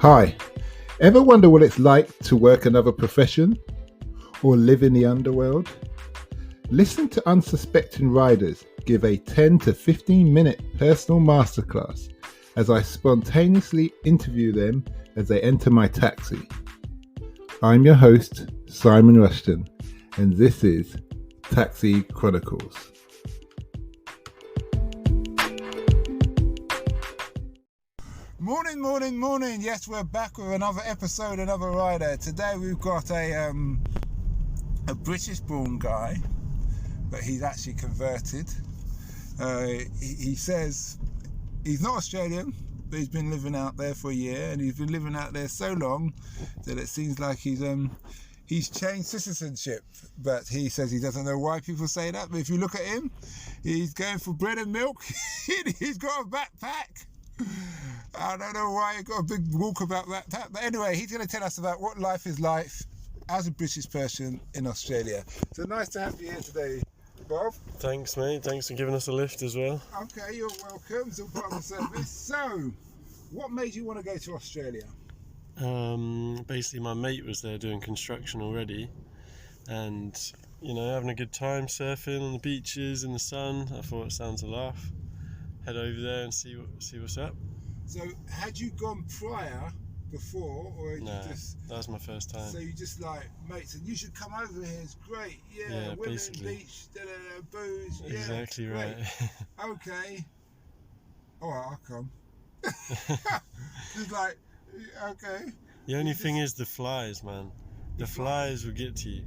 Hi, ever wonder what it's like to work another profession or live in the underworld? Listen to unsuspecting riders give a 10 to 15 minute personal masterclass as I spontaneously interview them as they enter my taxi. I'm your host, Simon Rushton, and this is Taxi Chronicles. Morning. Yes, we're back with another episode, another rider. Today we've got a British-born guy, but he's actually converted. He says he's not Australian, but he's been living out there for a year, and he's been living out there so long that it seems like he's changed citizenship. But he says he doesn't know why people say that. But if you look at him, he's going for bread and milk. He's got a backpack. I don't know why he got a big walkabout backpack, but anyway, he's going to tell us about what life is like as a British person in Australia. So nice to have you here today, Bob. Thanks, mate. Thanks for giving us a lift as well. Okay, you're welcome. It's all part of the service. So, what made you want to go to Australia? Basically, my mate was there doing construction already, and having a good time surfing on the beaches in the sun. I thought it sounds a laugh. Head over there and see what's up. So, had you gone prior before, or no, you just? That was my first time. So you just like mates, and you should come over here. It's great. Yeah, women, basically. beach, booze. Exactly right. Okay. All right, I'll come. It's like, okay. The only thing is the flies, man. The flies will get to you.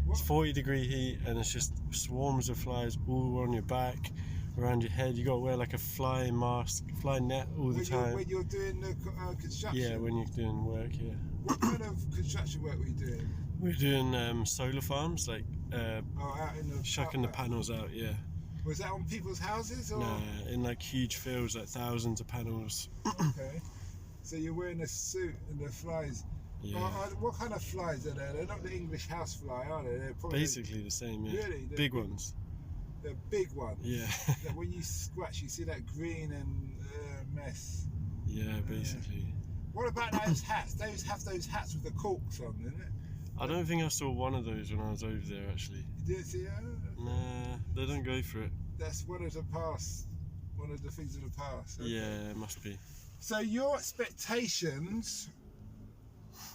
What? It's 40-degree heat, and it's just swarms of flies all on your back, around your head. You got to wear like a fly mask, fly net all the time. When you're doing the construction? Yeah, when you're doing work, yeah. What kind of construction work were you doing? We're doing solar farms, like out in the shucking the panels out, yeah. Was that on people's houses? Or? No, in like huge fields, like thousands of panels. Okay. So you're wearing a suit and the flies. Yeah. What kind of flies are there? They're not the English house fly, are they? They're probably basically the same, yeah. Really? Big ones. The big ones. Yeah. That when you scratch, you see that green and mess. Yeah, basically. What about those hats? Those have those hats with the corks on, isn't it? I don't think I saw one of those when I was over there, actually. You didn't see that? Nah, they don't go for it. That's one of the things of the past. Okay. Yeah, it must be. So your expectations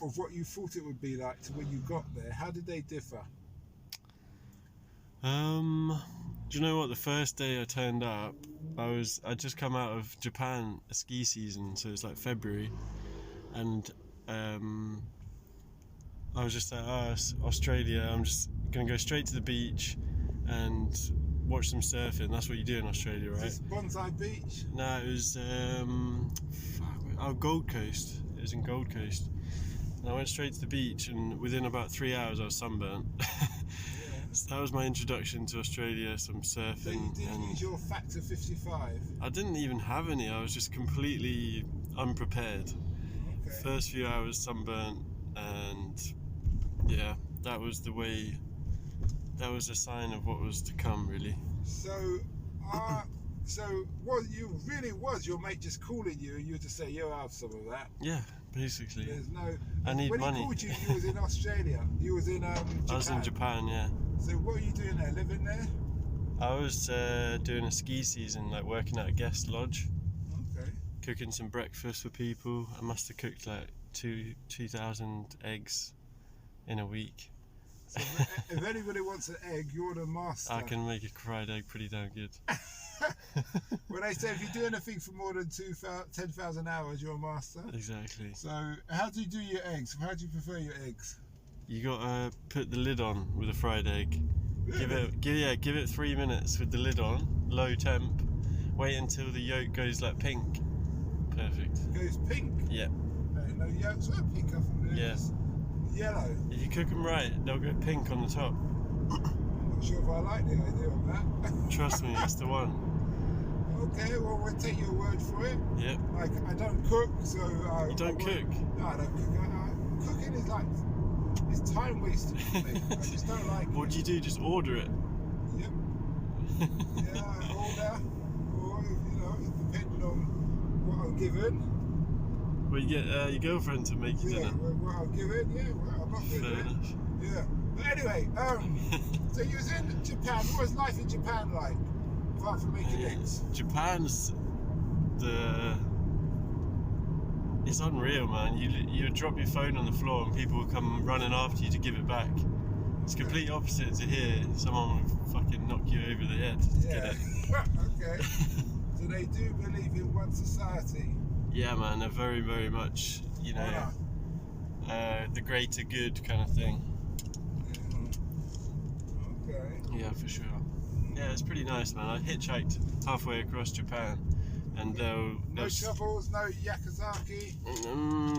of what you thought it would be like to when you got there, how did they differ? Do you know what? The first day I turned up, I'd just come out of Japan, a ski season, so it's like February, and I was just like, it's Australia, I'm just gonna go straight to the beach and watch some surfing. That's what you do in Australia, right? Is this Bonsai Beach? No, it was Gold Coast. It was in Gold Coast. And I went straight to the beach, and within about 3 hours I was sunburnt. So that was my introduction to Australia, some surfing. So you didn't use your factor 55? I didn't even have any. I was just completely unprepared. Okay. First few hours sunburnt, and yeah, that was the way. That was a sign of what was to come, really. So what you really was your mate just calling you, and you just say, "You'll have some of that." Yeah, basically. There's no. I need when money. When he called you, was in Australia. You was in Japan. I was in Japan, yeah. So what were you doing there? Living there? I was doing a ski season, like working at a guest lodge. Okay. Cooking some breakfast for people. I must have cooked like 2,000 eggs in a week. So if anybody wants an egg, you're the master. I can make a fried egg pretty damn good. Well, they say if you do anything for more than 10,000 hours, you're a master. Exactly. So how do you do your eggs? How do you prefer your eggs? You gotta put the lid on with a fried egg. Really? Give it 3 minutes with the lid on, low temp. Wait until the yolk goes like pink. Perfect. It goes pink? Yeah. No yolks are pink. I thought it was yellow. If you cook them right, they'll go pink on the top. I'm not sure if I like the idea of that. Trust me, it's the one. Okay, well we'll take your word for it. Yep. I don't cook, so you don't cook? No, I don't cook. Cooking is like, it's time wasting for me. I just don't like What do you do? Just order it? Yep. Yeah, I order, or depending on what I'm given. Well, you get your girlfriend to make you dinner. Well, I'll give it. Yeah, well, I'm not doing Fair it. enough. Yeah. But anyway, so you was in Japan. What was life in Japan like? Apart from making eggs. Japan's it's unreal, man. You drop your phone on the floor and people will come running after you to give it back. It's complete opposite to here. Someone would fucking knock you over the head to get it. Okay. So they do believe in one society. Yeah, man. They're very, very much, you know, the greater good kind of thing. Yeah. Okay. Yeah, for sure. Yeah, it's pretty nice, man. I hitchhiked halfway across Japan, and no troubles, no yakizaki.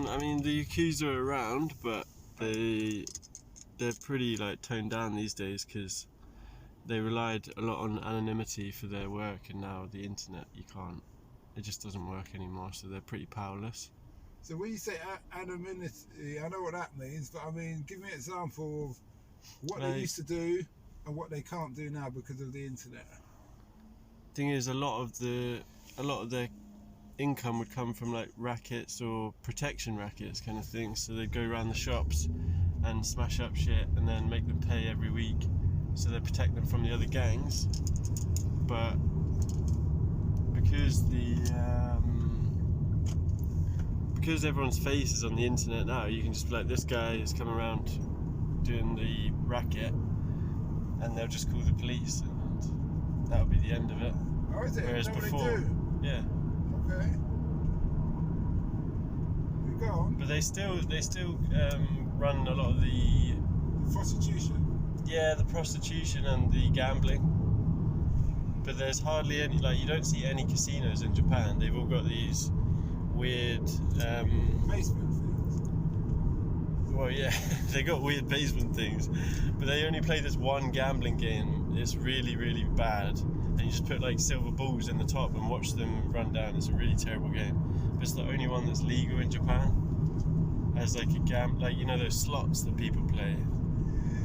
I mean, the Yakuza are around, but they're pretty like toned down these days because they relied a lot on anonymity for their work, and now the internet, it just doesn't work anymore. So they're pretty powerless. So when you say anonymity, I know what that means, but I mean, give me an example of what they used to do and what they can't do now because of the internet. Thing is, a lot of their income would come from like rackets or protection rackets kind of thing. So they'd go around the shops and smash up shit and then make them pay every week, so they protect them from the other gangs. But because everyone's face is on the internet now, you can just be like, this guy is coming around doing the racket, and they'll just call the police, and that'll be the end of it. Oh, is it? Whereas before, yeah. Okay. Go on. But they still run a lot of the prostitution. Yeah, the prostitution and the gambling. But there's hardly any, like, you don't see any casinos in Japan. They've all got these weird basement things. Well, yeah, they got weird basement things, but they only play this one gambling game. It's really, really bad, and you just put like silver balls in the top and watch them run down. It's a really terrible game, but it's the only one that's legal in Japan. As like like, you know, those slots that people play.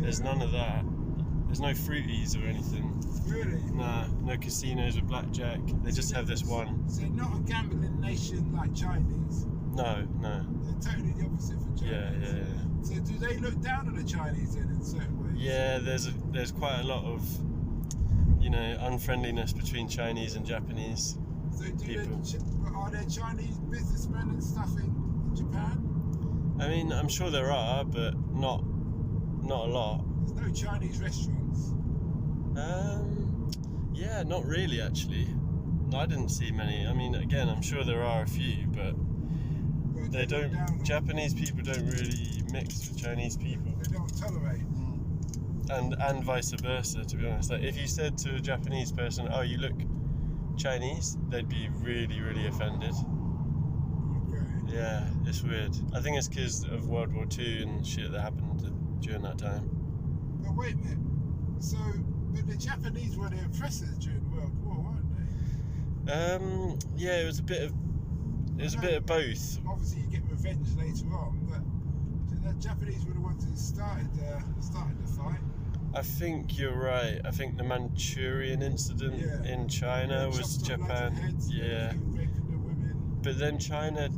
There's none of that. There's no fruities or anything. Really? Nah, no casinos with blackjack. They just have this one. So not a gambling nation like Chinese? No. They're totally the opposite for Chinese. Yeah. So do they look down on the Chinese then in certain ways? Yeah, there's quite a lot of, you know, unfriendliness between Chinese and Japanese people. Are there Chinese businessmen and stuff in Japan? I mean, I'm sure there are, but not a lot. There's no Chinese restaurants? Yeah, not really actually. I didn't see many. I mean, again, I'm sure there are a few, but they don't. Japanese people don't really mix with Chinese people. They don't tolerate. And vice versa, to be honest. Like, if you said to a Japanese person, "Oh, you look Chinese," they'd be really, really offended. Okay. Yeah, it's weird. I think it's because of World War II and shit that happened during that time. But wait a minute. So, but the Japanese were the oppressors during World War, weren't they? Yeah, it was a bit of both. Obviously, you get revenge later on, but the Japanese were the ones who started the fight. I think you're right. I think the Manchurian incident in China was Japan. Yeah. Raping the women. But then China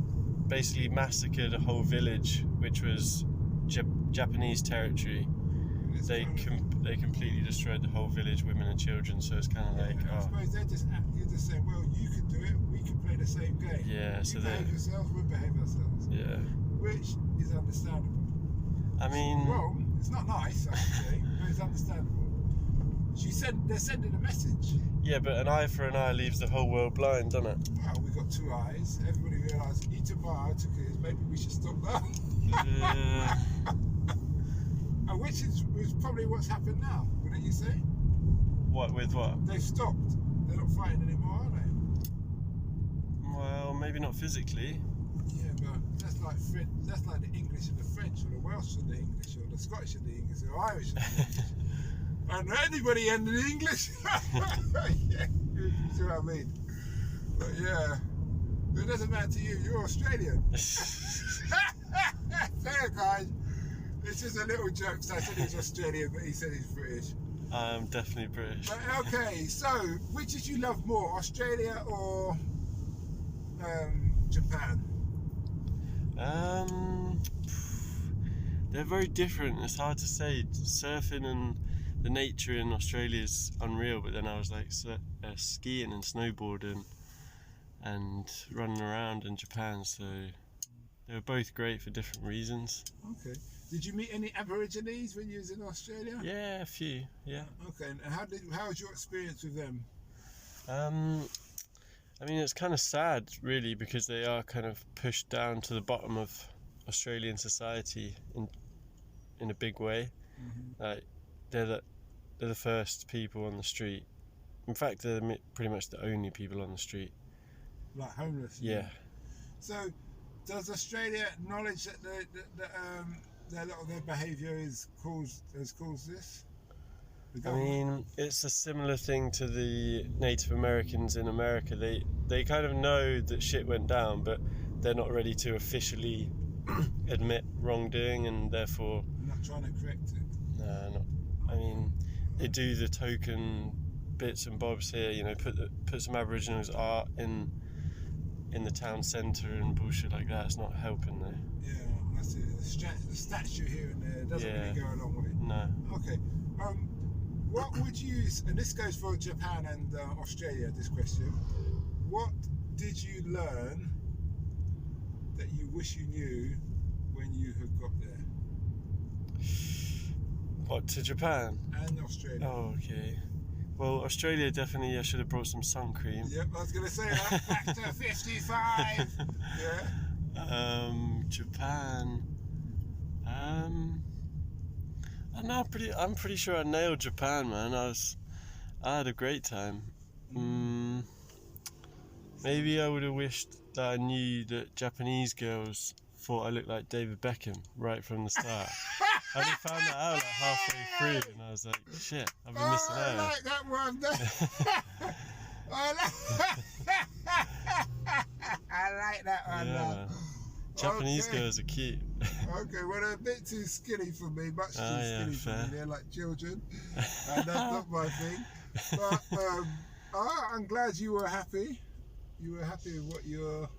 basically massacred a whole village, which was Japanese territory. They completely destroyed the whole village, women and children. So it's kind of like, I suppose you're just saying, well, you can do it, we can play the same game. Yeah. So you behave yourselves, we behave ourselves. Yeah. Which is understandable. I mean, well, it's not nice, actually, but it's understandable. They're sending a message. Yeah, but an eye for an eye leaves the whole world blind, doesn't it? Well, we've got two eyes. Everybody realised antibiotics, maybe we should stop that. Yeah. And which was probably what's happened now, wouldn't you say? What, with what? They've stopped. They're not fighting anymore, are they? Well, maybe not physically. Yeah, but that's like the English and the French, or the Welsh and the English, or the Scottish and the English, or Irish and the English. And anybody in the English. Yeah, you see what I mean? But yeah, it doesn't matter to you. You're Australian. There, guys. It's just a little joke. So I said he's Australian, but he said he's British. I'm definitely British. But, okay, so which did you love more, Australia or Japan? they're very different. It's hard to say. Surfing and the nature in Australia is unreal, but then I was like skiing and snowboarding and running around in Japan, so they were both great for different reasons. Okay. Did you meet any Aborigines when you was in Australia? Yeah, a few. Yeah. Okay. And how was your experience with them? I mean, it's kind of sad, really, because they are kind of pushed down to the bottom of Australian society in a big way. Mm-hmm. Like they're the first people on the street. In fact, they're pretty much the only people on the street. Like homeless. Yeah. So, does Australia acknowledge that a lot of their behaviour has caused this? I mean, it's a similar thing to the Native Americans in America. They kind of know that shit went down, but they're not ready to officially admit wrongdoing, and therefore not trying to correct it. No, not. I mean, they do the token bits and bobs here. You know, put some Aboriginals art in the town centre and bullshit like that. It's not helping though. Yeah, that's it. The statue here and there doesn't really go a long way. No. Okay. What would you, and this goes for Japan and Australia, this question, what did you learn that you wish you knew when you had got there? What, to Japan? And Australia. Oh, okay. Well, Australia, definitely I should have brought some sun cream. Yep, I was going to say that. Factor 55! Yeah. Japan. I'm pretty sure I nailed Japan, man. I had a great time. Maybe I would have wished that I knew that Japanese girls thought I looked like David Beckham right from the start. I only found that out like halfway through, and I was like, shit, I've been missing out. I like that one. I like that one. Yeah, man. Japanese girls are cute. Okay, well, they're a bit too skinny for me, much too skinny for me. They're like children, and that's not my thing. But I'm glad you were happy. You were happy with what you're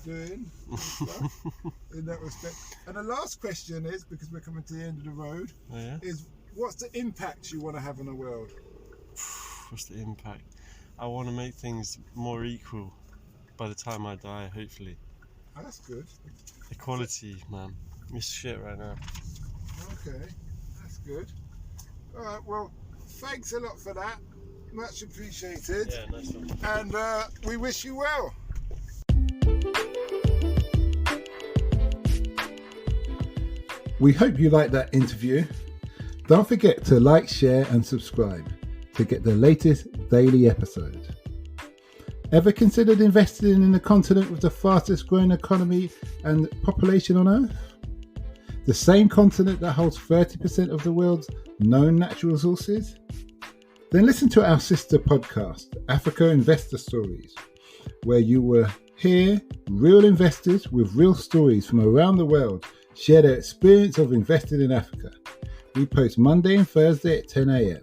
doing and stuff, in that respect. And the last question is, because we're coming to the end of the road, is what's the impact you want to have on the world? What's the impact? I want to make things more equal by the time I die, hopefully. Oh, that's good. Equality, man. It's shit right now. Okay, that's good. All right, well, thanks a lot for that. Much appreciated. Yeah, nice one. And we wish you well. We hope you liked that interview. Don't forget to like, share and subscribe to get the latest daily episode. Ever considered investing in the continent with the fastest growing economy and population on Earth? The same continent that holds 30% of the world's known natural resources? Then listen to our sister podcast, Africa Investor Stories, where you will hear real investors with real stories from around the world share their experience of investing in Africa. We post Monday and Thursday at 10 a.m.